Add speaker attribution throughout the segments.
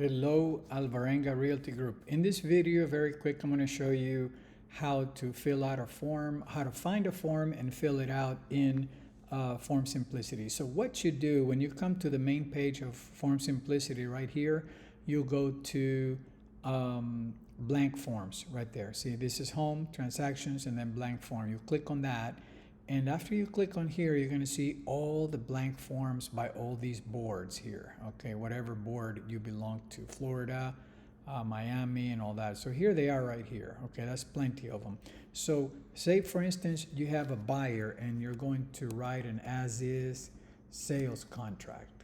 Speaker 1: Hello, Alvarenga Realty Group. In this video, very quick, I'm going to show you how to fill out a form, how to find a form and fill it out in Form Simplicity. So what you do when you come to the main page of Form Simplicity right here, you'll go to blank forms right there. See, this is home, transactions, and then blank form. You click on that. And after you click on here, you're going to see all the blank forms by all these boards here. Okay, whatever board you belong to, Florida, Miami, and all that. So here they are right here. Okay, that's plenty of them. So say, for instance, you have a buyer and you're going to write an as-is sales contract.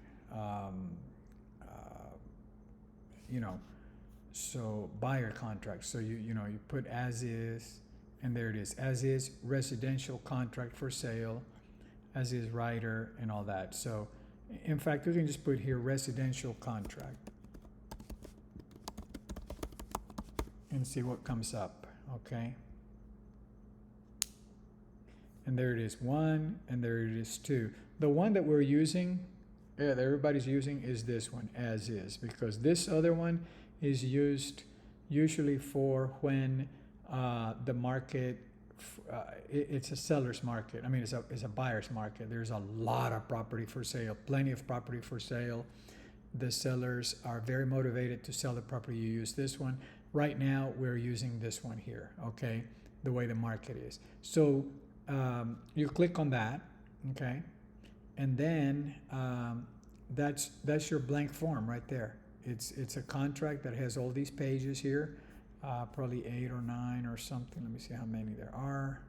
Speaker 1: So buyer contract. So you put as-is. And there it is, as is residential contract for sale, as is writer, and all that. So, in fact, we can just put here residential contract and see what comes up, okay? And there it is, 1, and there it is, 2. The one that we're using, that everybody's using, is this one, as is, because this other one is used usually for when the market, it's a seller's market. I mean, it's a buyer's market. There's a lot of property for sale, plenty of property for sale. The sellers are very motivated to sell the property. You use this one. Right now, we're using this one here, okay, the way the market is. So you click on that, okay, and then that's your blank form right there. It's a contract that has all these pages here. Probably 8 or 9 or something. Let me see how many there are.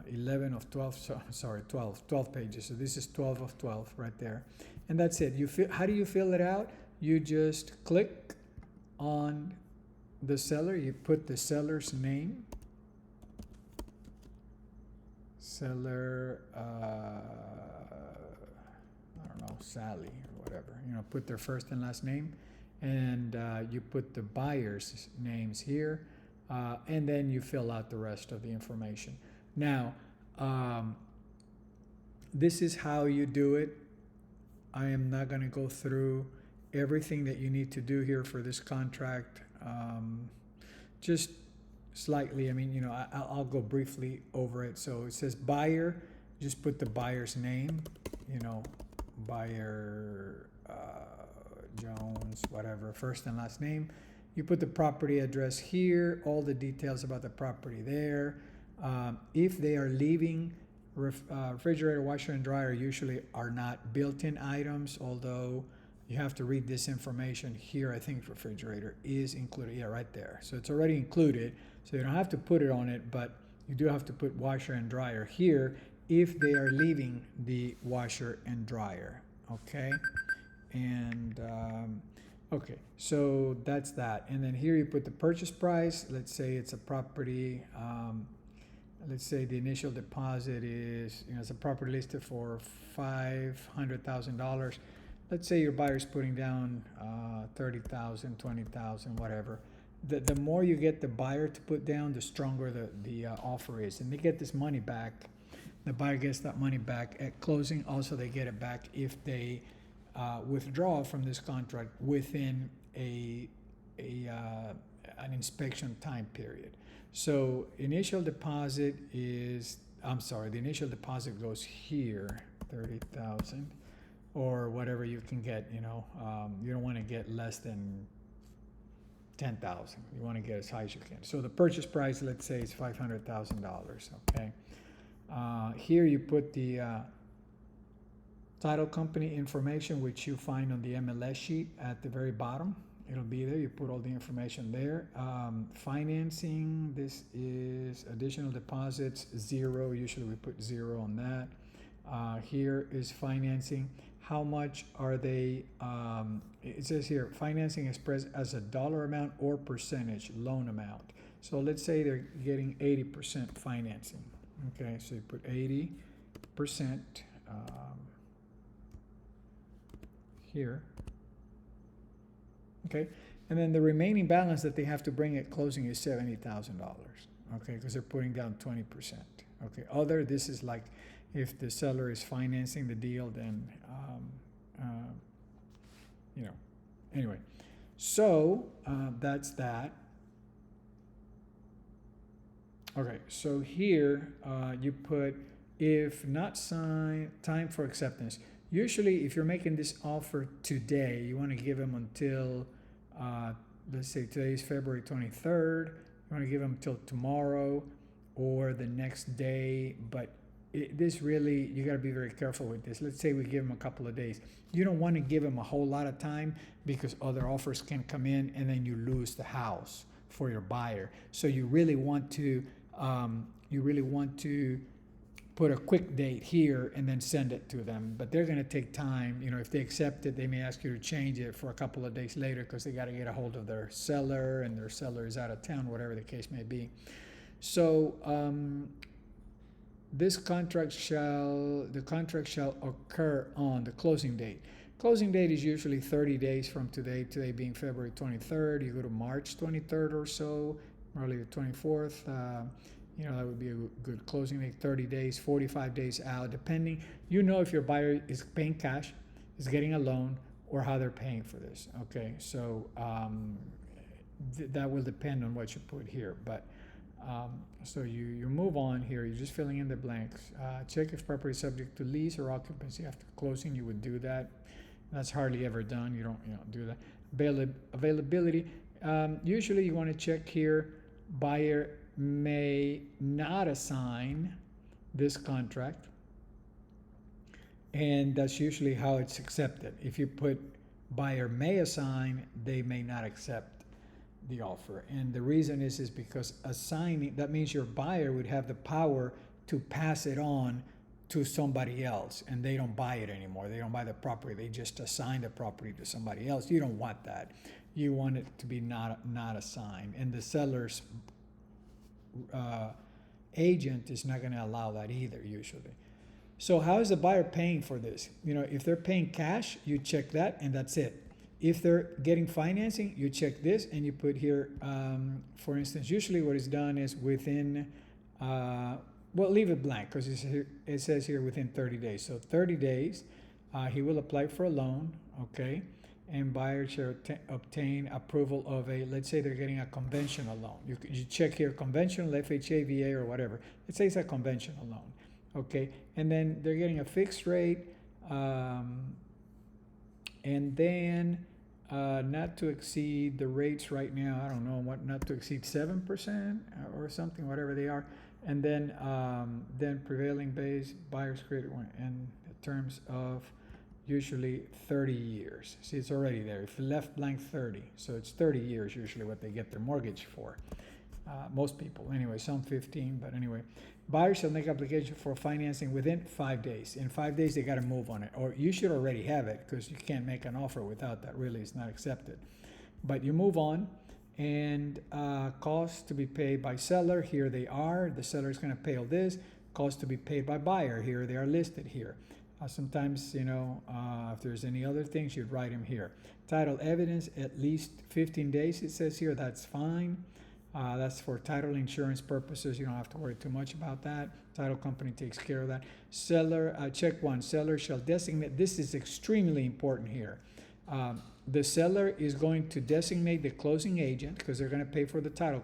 Speaker 1: 11 of 12, sorry, 12 pages. So this is 12 of 12 right there. And that's it. How do you fill it out? You just click on the seller. You put the seller's name. Seller, I don't know, Sally or whatever. Put their first and last name. And you put the buyer's names here, and then you fill out the rest of the information. Now, this is how you do it. I am not going to go through everything that you need to do here for this contract. Just slightly, I'll go briefly over it. So it says buyer, just put the buyer's name, buyer, Jones, whatever, first and last name. You put the property address here, all the details about the property there. If they are leaving, refrigerator, washer, and dryer usually are not built-in items, although you have to read this information here. I think refrigerator is included. Yeah, right there. So it's already included, so you don't have to put it on it, but you do have to put washer and dryer here if they are leaving the washer and dryer, okay? And okay, so that's that. And then here you put the purchase price. Let's say it's a property. Let's say the initial deposit is, it's a property listed for $500,000. Let's say your buyer's putting down $30,000, $20,000, whatever. The more you get the buyer to put down, the stronger the offer is, and they get this money back. The buyer gets that money back at closing. Also, they get it back if they withdraw from this contract within an inspection time period. So the initial deposit goes here, 30,000, or whatever you can get. You don't want to get less than 10,000. You want to get as high as you can. So the purchase price, let's say, is $500,000. Okay. Here you put the title company information, which you find on the MLS sheet at the very bottom. It'll be there. You put all the information there. Financing, this is additional deposits, 0. Usually we put 0 on that. Here is financing. How much are they? It says here, financing expressed as a dollar amount or percentage loan amount. So let's say they're getting 80% financing. Okay, so you put 80%. Here. Okay, and then the remaining balance that they have to bring at closing is $70,000. Okay, because they're putting down 20%. Okay, this is like if the seller is financing the deal, then you know, anyway. So that's that. Okay, so here you put if not signed, time for acceptance. Usually, if you're making this offer today, you want to give them until, let's say today is February 23rd. You want to give them until tomorrow or the next day. But this really, you got to be very careful with this. Let's say we give them a couple of days. You don't want to give them a whole lot of time because other offers can come in and then you lose the house for your buyer. So you really want to put a quick date here and then send it to them. But they're going to take time. You know, if they accept it, they may ask you to change it for a couple of days later because they got to get a hold of their seller and their seller is out of town, whatever the case may be. So the contract shall occur on the closing date. Closing date is usually 30 days from today being February 23rd. You go to March 23rd or so, probably the 24th. That would be a good closing date, 30 days, 45 days out, depending. If your buyer is paying cash, is getting a loan, or how they're paying for this. Okay, so that will depend on what you put here. But so you move on here. You're just filling in the blanks. Check if property is subject to lease or occupancy after closing. You would do that. That's hardly ever done. You don't do that. Availability. Usually you want to check here. Buyer may not assign this contract, and that's usually how it's accepted. If you put buyer may assign, they may not accept the offer. And the reason is because assigning, that means your buyer would have the power to pass it on to somebody else, and they don't buy it anymore. They don't buy the property. They just assign the property to somebody else. You don't want that. You want it to be not assigned, and the seller's agent is not going to allow that either usually. So how is the buyer paying for this? If they're paying cash, you check that and that's it. If they're getting financing, you check this and you put here, for instance, usually what is done is within, leave it blank because it says here within 30 days. So 30 days, he will apply for a loan, okay? And buyer shall obtain approval of let's say they're getting a conventional loan. You check here, conventional, FHA, VA, or whatever. Let's say it's a conventional loan, okay? And then they're getting a fixed rate, and then not to exceed the rates right now, I don't know what, not to exceed 7% or something, whatever they are. And then prevailing base, buyer's credit in terms of usually 30 years. See, it's already there. If you left blank 30, so it's 30 years usually what they get their mortgage for. Most people, anyway, some 15, but anyway. Buyers shall make application for financing within 5 days. In 5 days, they got to move on it. Or you should already have it because you can't make an offer without that. Really, it's not accepted. But you move on, and costs to be paid by seller, here they are. The seller is going to pay all this. Costs to be paid by buyer, here they are listed here. Sometimes, if there's any other things, you'd write them here. Title evidence, at least 15 days, it says here. That's fine. That's for title insurance purposes. You don't have to worry too much about that. Title company takes care of that. Seller, check one. Seller shall designate. This is extremely important here. The seller is going to designate the closing agent because they're going to pay for the title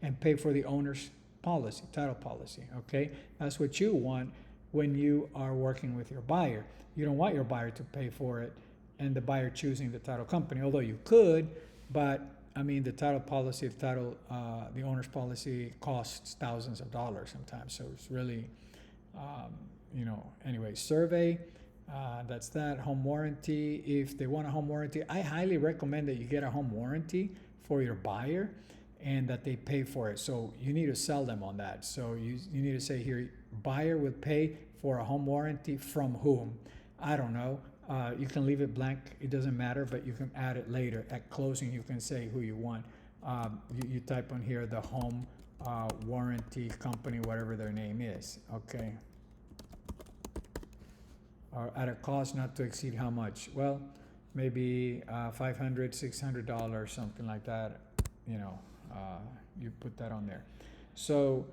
Speaker 1: and pay for the owner's policy, title policy, okay? That's what you want when you are working with your buyer. You don't want your buyer to pay for it and the buyer choosing the title company, although you could, but the title policy, the owner's policy costs thousands of dollars sometimes, so it's really, anyway, survey, that's that. Home warranty, if they want a home warranty, I highly recommend that you get a home warranty for your buyer and that they pay for it. So you need to sell them on that. So you need to say here, buyer will pay for a home warranty from whom? I don't know. You can leave it blank. It doesn't matter, but you can add it later. At closing, you can say who you want. You type on here the home warranty company, whatever their name is. Okay. Or at a cost not to exceed how much? Well, maybe $500, $600, something like that. You put that on there. So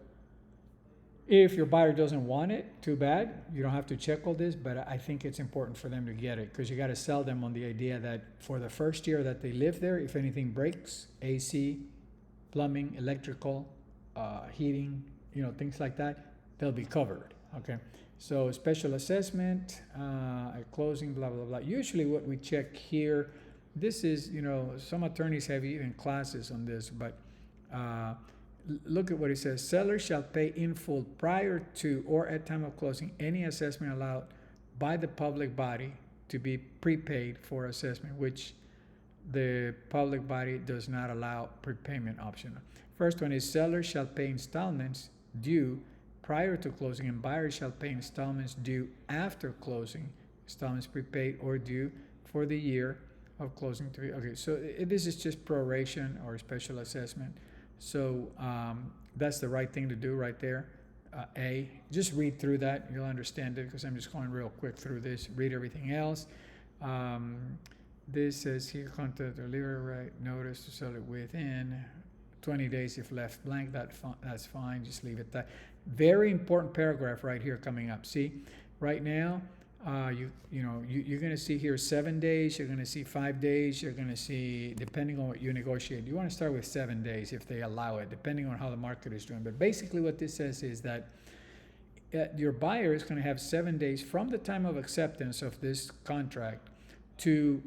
Speaker 1: If your buyer doesn't want it, too bad. You don't have to check all this, but I think it's important for them to get it because you got to sell them on the idea that for the first year that they live there, if anything breaks, AC, plumbing, electrical, heating, things like that, they'll be covered. Okay. So special assessment, at closing, blah, blah, blah. Usually what we check here, this is, some attorneys have even classes on this, but look at what it says. Seller shall pay in full prior to or at time of closing any assessment allowed by the public body to be prepaid for assessment, which the public body does not allow prepayment option. First one is seller shall pay installments due prior to closing, and buyer shall pay installments due after closing, installments prepaid or due for the year of closing. Okay, so this is just proration or special assessment. So that's the right thing to do right there. Just read through that. You'll understand it because I'm just going real quick through this. Read everything else. This says here, contact the delivery right notice to sell it within 20 days if left blank. That's fine. Just leave it that. Very important paragraph right here coming up. See, right now, you're going to see here 7 days. You're going to see 5 days. You're going to see, depending on what you negotiate. You want to start with 7 days if they allow it, depending on how the market is doing. But basically, what this says is that your buyer is going to have 7 days from the time of acceptance of this contract to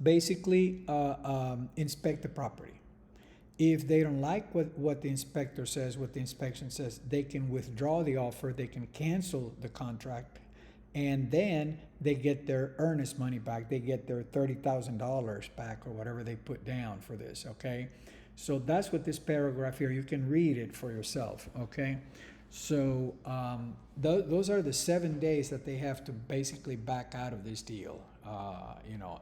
Speaker 1: basically inspect the property. If they don't like what the inspector says, what the inspection says, they can withdraw the offer, they can cancel the contract, and then they get their earnest money back. They get their $30,000 back or whatever they put down for this, okay? So that's what this paragraph here, you can read it for yourself, okay? So those are the 7 days that they have to basically back out of this deal.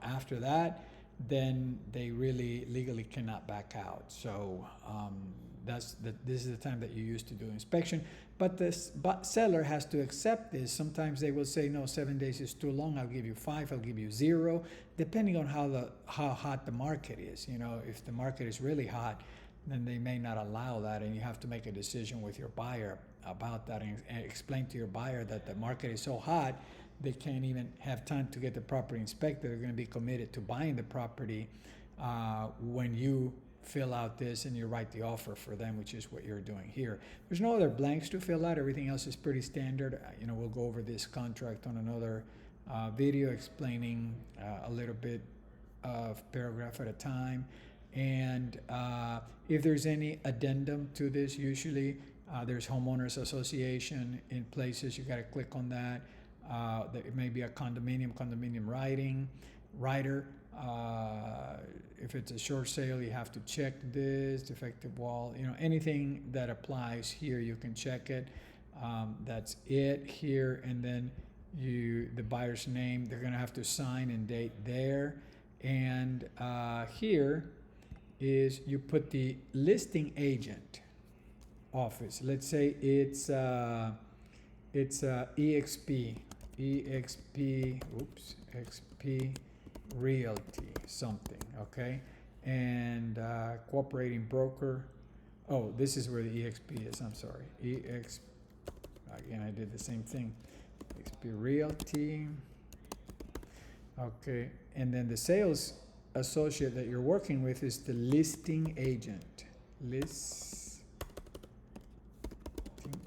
Speaker 1: After that, then they really legally cannot back out. So this is the time that you use to do inspection. But the seller has to accept this. Sometimes they will say, no, 7 days is too long. I'll give you 5. I'll give you 0, depending on how hot the market is. If the market is really hot, then they may not allow that, and you have to make a decision with your buyer about that and explain to your buyer that the market is so hot they can't even have time to get the property inspected. They're going to be committed to buying the property when you fill out this and you write the offer for them, which is what you're doing here. There's no other blanks to fill out. Everything else is pretty standard. We'll go over this contract on another video explaining a little bit of paragraph at a time. And if there's any addendum to this, usually there's homeowners association in places. You got to click on that. It may be a condominium writer. If it's a short sale, you have to check this defective wall. Anything that applies here, you can check it. That's it here, and then the buyer's name. They're going to have to sign and date there. And here is you put the listing agent office. Let's say it's XP Realty something, okay? And cooperating broker. Oh, this is where the EXP is. I'm sorry. Again, I did the same thing. XP Realty. Okay, and then the sales associate that you're working with is the listing agent.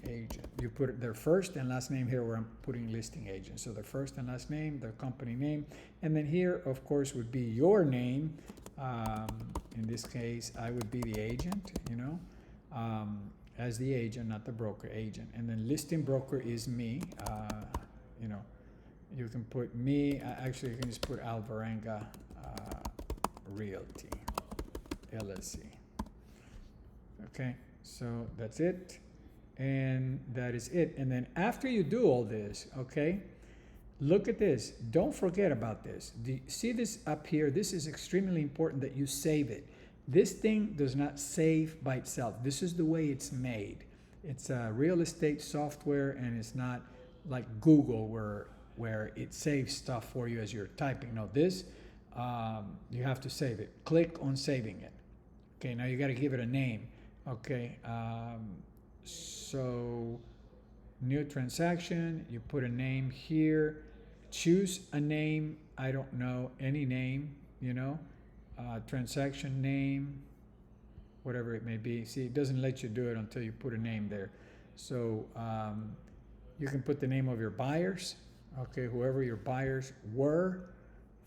Speaker 1: Agent. You put their first and last name here where I'm putting listing agent. So their first and last name, their company name, and then here, of course, would be your name. In this case, I would be the agent, as the agent, not the broker, agent. And then listing broker is me. You can put me. Actually, you can just put Alvarenga Realty LLC. Okay, so that's it. And that is it. And then after you do all this, okay, look at this. Don't forget about this. See this up here? This is extremely important that you save it. This thing does not save by itself. This is the way it's made. It's a real estate software, and it's not like Google where it saves stuff for you as you're typing. No, this, you have to save it. Click on saving it. Okay, now you got to give it a name. Okay, so new transaction, you put a name here, choose a name, I don't know, any name, transaction name, whatever it may be. See, it doesn't let you do it until you put a name there. So you can put the name of your buyers, okay, whoever your buyers were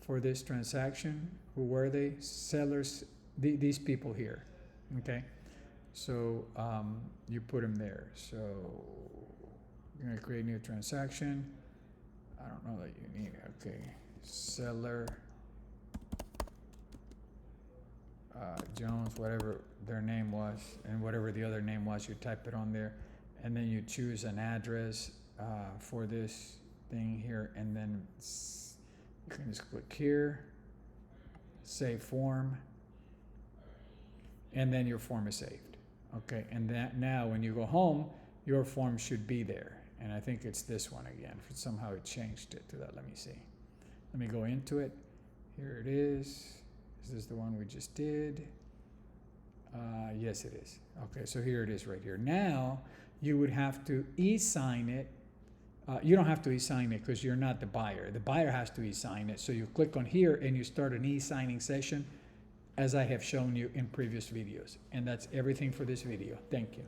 Speaker 1: for this transaction. Who were they? Sellers, these people here, okay? So you put them there. So you're gonna create a new transaction. I don't know that you need it. Okay, seller Jones, whatever their name was, and whatever the other name was, you type it on there, and then you choose an address for this thing here, and then you can just click here, save form, and then your form is saved. Okay, and that now when you go home, your form should be there. And I think it's this one again. Somehow it changed it to that. Let me see. Let me go into it. Here it is. Is this the one we just did? Yes, it is. Okay, so here it is right here. Now you would have to e-sign it. You don't have to e-sign it because you're not the buyer. The buyer has to e-sign it. So you click on here and you start an e-signing session, as I have shown you in previous videos. And that's everything for this video. Thank you.